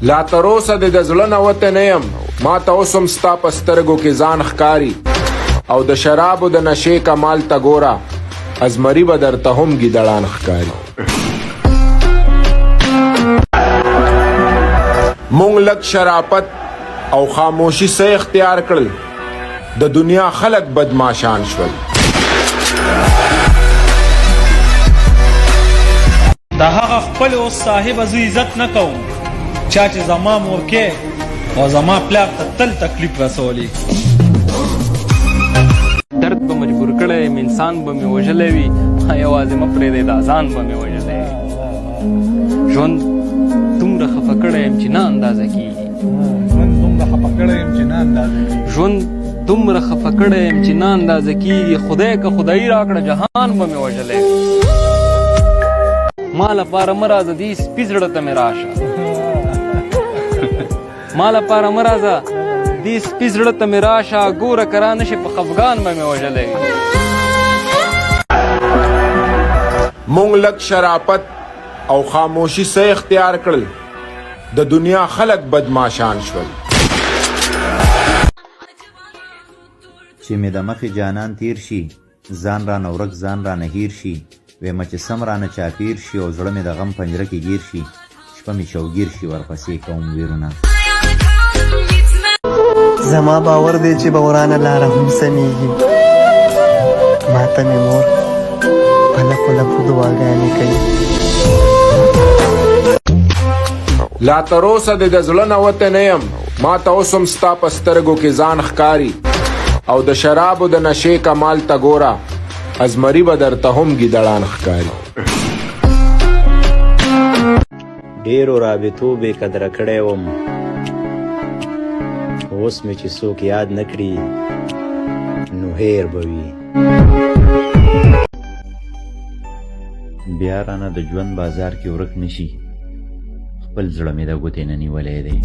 لا تروسه د زړه نه وته نه یم، ما ته اوس هم ستا په سترګو کې ځان ښکاري، او د شرابو د نشې کمال ته ګوره، ازمري به درته هم ګیدړان ښکاري. مونږ لږ شرافت او خاموشي څه اختیار کړل، د دنیا خلک بدماشان شول. د هغه خپل اوس صاحب زه عزت نه کوم چا چې زما مورکې او زما پلار ته تل تکلیف رسولی. درد به مجبور کړی یم، انسان به مې وژلی وي، یوازې مه پرېږدی دا ځان به مې وژلی وي. ژوند دومره خفه کړی یم چې نه اندازه کېږي. ژوند دومره خفه کړی یم چې نه اندازه کېږي. خدای که خدایي راکړه جهان به مې وژلی وي. ما لپاره مه راځه دې سپي زړه ته مې راشه، ما لپاره مه راځه دې سپي زړه ته مې راشه، ګوره که را نشي په خفګان به مې وژلی وي. مونږ لږ شرافت او خاموشي څه اختیار کړل، د دنیا خلک بدماشان شول. چې مې د مخې جانان تیر شي، ځان رانه ورک ځان رانه هیر شي، ویمه چې سم رانه چاپیر شي او زړه مې د غم پنجره کې گیر شي، شپه مې شوګیر شي ورپسې کوم ویرونه. زما باور دی چې به ورانه لاره هم سمیږي، ماته مې مور په لپو لپو دعاګانې کوي. لا تروسه د زړه نه وته نه یم، ما ته اوس هم ستا په سترګو کې ځان ښکاري، او د شرابو د نشې کمال ته ګوره، ازمري به درته هم ګیدړان ښکاري. ډېرو رابطو بې قدره کړی وم، اوس مې چې څوک یاد نه کړي نو هیر به وي. بیا رانه د ژوند بازار کې ورک نشي، خپل زړه مې د ګوتې نه نیولی دی.